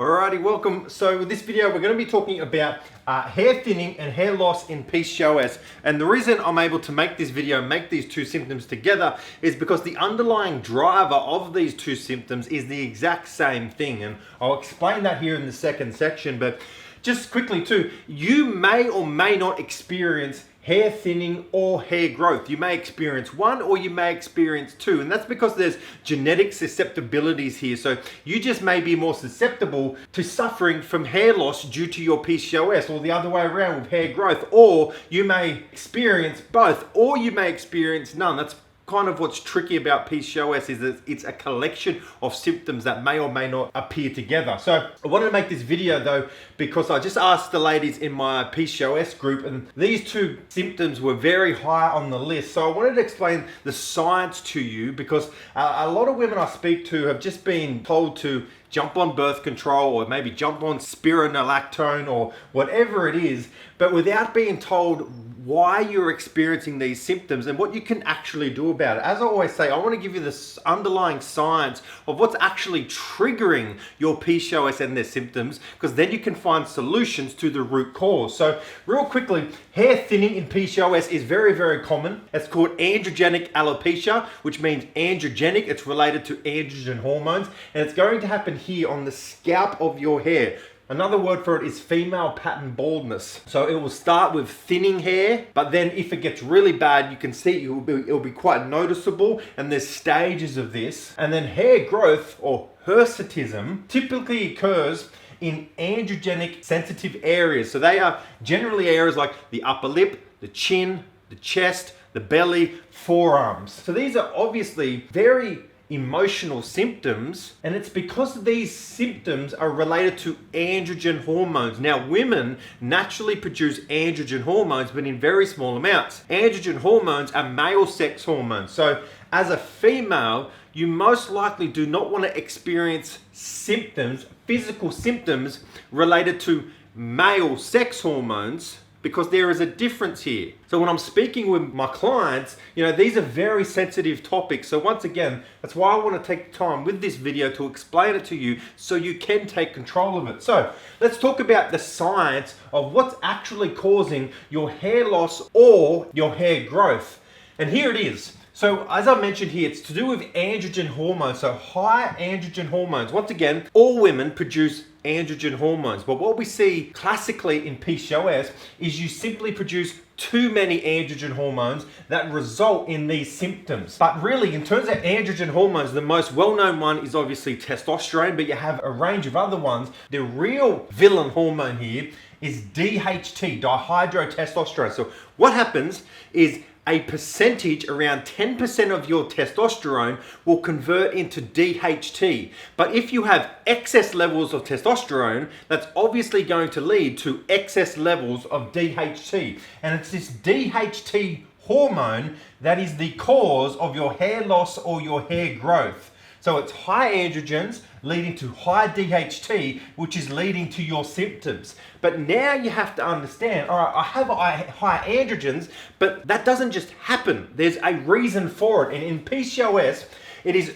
Alrighty, welcome. So with this video, we're going to be talking about hair thinning and hair loss in Pcos. And the reason I'm able to make this video, make these two symptoms together, is because the underlying driver of these two symptoms is the exact same thing. And I'll explain that here in the second section. But just quickly too, you may or may not experience hair thinning or hair growth. You may experience one or you may experience two, and that's because there's genetic susceptibilities here. So you just may be more susceptible to suffering from hair loss due to your PCOS, or the other way around with hair growth, or you may experience both, or you may experience none. That's kind of what's tricky about PCOS, is that it's a collection of symptoms that may or may not appear together. So I wanted to make this video though because I just asked the ladies in my PCOS group, and these two symptoms were very high on the list. So I wanted to explain the science to you, because a lot of women I speak to have just been told to jump on birth control, or maybe jump on spironolactone or whatever it is, but without being told why you're experiencing these symptoms and what you can actually do about it. As I always say, I want to give you this underlying science of what's actually triggering your PCOS and their symptoms, because then you can find solutions to the root cause. So real quickly, hair thinning in PCOS is very, very common. It's called androgenic alopecia, which means androgenic. It's related to androgen hormones, and it's going to happen here on the scalp of your hair. Another word for it is female pattern baldness. So it will start with thinning hair, but then if it gets really bad, you can see it'll be quite noticeable, and there's stages of this. And then hair growth, or hirsutism, typically occurs in androgenic sensitive areas. So they are generally areas like the upper lip, the chin, the chest, the belly, forearms. So these are obviously very emotional symptoms, and it's because these symptoms are related to androgen hormones. Now, women naturally produce androgen hormones, but in very small amounts. Androgen hormones are male sex hormones. So as a female, you most likely do not want to experience symptoms, physical symptoms related to male sex hormones, because there is a difference here. So when I'm speaking with my clients, these are very sensitive topics. So once again, that's why I want to take time with this video to explain it to you so you can take control of it. So let's talk about the science of what's actually causing your hair loss or your hair growth. And here it is. So as I mentioned here, it's to do with androgen hormones. So high androgen hormones. Once again, all women produce androgen hormones. But what we see classically in PCOS is you simply produce too many androgen hormones that result in these symptoms. But really, in terms of androgen hormones, the most well-known one is obviously testosterone, but you have a range of other ones. The real villain hormone here is DHT, dihydrotestosterone. So what happens is a percentage, around 10% of your testosterone will convert into DHT. But if you have excess levels of testosterone, that's obviously going to lead to excess levels of DHT. And it's this DHT hormone that is the cause of your hair loss or your hair growth. So it's high androgens leading to high DHT, which is leading to your symptoms. But now you have to understand, all right, I have high androgens, but that doesn't just happen. There's a reason for it. And in PCOS, it is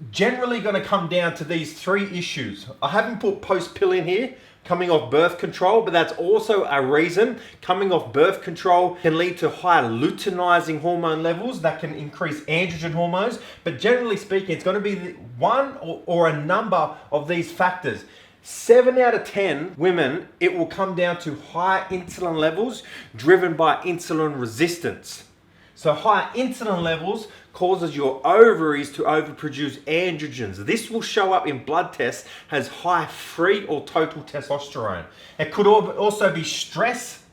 generally going to come down to these three issues. I haven't put post-pill in here, coming off birth control, but that's also a reason. Coming off birth control can lead to high luteinizing hormone levels that can increase androgen hormones. But generally speaking, it's going to be one or a number of these factors. 7 out of 10 women, it will come down to high insulin levels driven by insulin resistance. So high insulin levels causes your ovaries to overproduce androgens. This will show up in blood tests as high free or total testosterone. It could also be stress,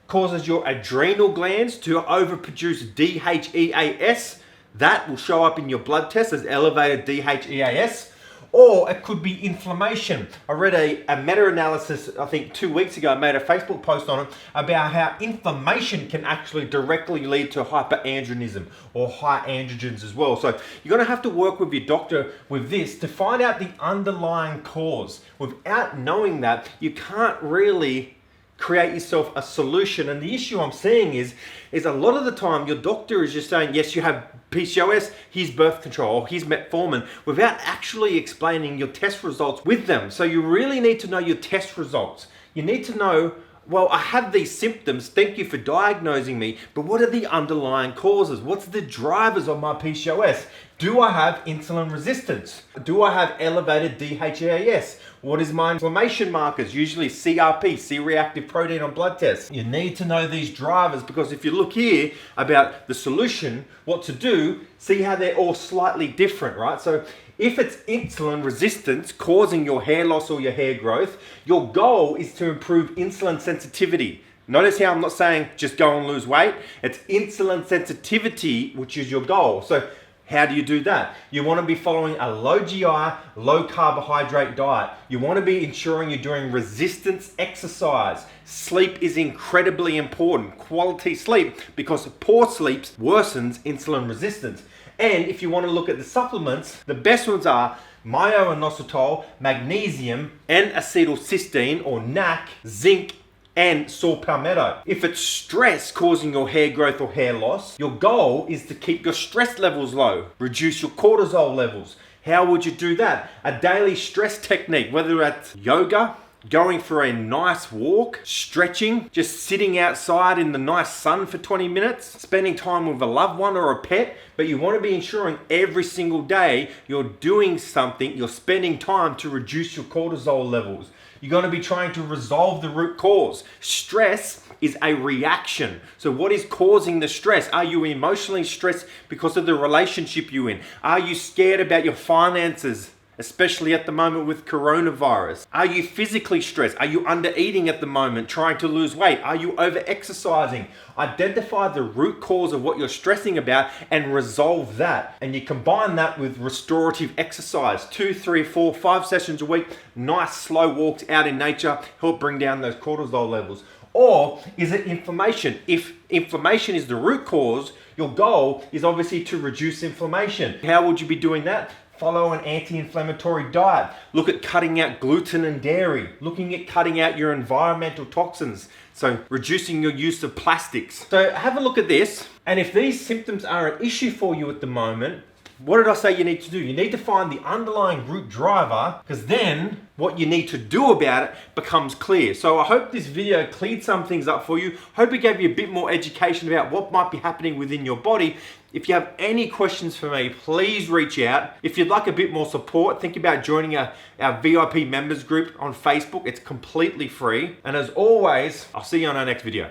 causes your adrenal glands to overproduce DHEAS. That will show up in your blood test as elevated DHEAS. Or it could be inflammation. I read a meta-analysis, I think 2 weeks ago. I made a Facebook post on it about how inflammation can actually directly lead to hyperandrogenism or high androgens as well. So you're going to have to work with your doctor with this to find out the underlying cause. Without knowing that, you can't really create yourself a solution. And the issue I'm seeing is a lot of the time your doctor is just saying, yes, you have PCOS, here's birth control, here's metformin, without actually explaining your test results with them. So you really need to know your test results. You need to know, well, I have these symptoms, thank you for diagnosing me, but what are the underlying causes? What's the drivers of my PCOS? Do I have insulin resistance? Do I have elevated DHEAS? What is my inflammation markers? Usually CRP, C-reactive protein on blood tests. You need to know these drivers, because if you look here about the solution, what to do, see how they're all slightly different, right? So if it's insulin resistance causing your hair loss or your hair growth, your goal is to improve insulin sensitivity. Notice how I'm not saying just go and lose weight. It's insulin sensitivity, which is your goal. So how do you do that? You want to be following a low GI, low carbohydrate diet. You want to be ensuring you're doing resistance exercise. Sleep is incredibly important. Quality sleep, because poor sleep worsens insulin resistance. And if you want to look at the supplements, the best ones are myo-inositol, magnesium, N-acetylcysteine or NAC, zinc, and saw palmetto. If it's stress causing your hair growth or hair loss, your goal is to keep your stress levels low, reduce your cortisol levels. How would you do that? A daily stress technique, whether that's yoga, going for a nice walk, stretching, just sitting outside in the nice sun for 20 minutes, spending time with a loved one or a pet, but you want to be ensuring every single day you're doing something, you're spending time to reduce your cortisol levels. You're going to be trying to resolve the root cause. Stress is a reaction. So what is causing the stress? Are you emotionally stressed because of the relationship you're in? Are you scared about your finances, especially at the moment with coronavirus? Are you physically stressed? Are you under eating at the moment, trying to lose weight? Are you over exercising? Identify the root cause of what you're stressing about and resolve that. And you combine that with restorative exercise, 2, 3, 4, 5 sessions a week, nice slow walks out in nature, help bring down those cortisol levels. Or is it inflammation? If inflammation is the root cause, your goal is obviously to reduce inflammation. How would you be doing that? Follow an anti-inflammatory diet. Look at cutting out gluten and dairy. Looking at cutting out your environmental toxins. So reducing your use of plastics. So have a look at this. And if these symptoms are an issue for you at the moment, what did I say you need to do? You need to find the underlying root driver, because then what you need to do about it becomes clear. So I hope this video cleared some things up for you. Hope it gave you a bit more education about what might be happening within your body. If you have any questions for me, please reach out. If you'd like a bit more support, think about joining our VIP members group on Facebook. It's completely free. And as always, I'll see you on our next video.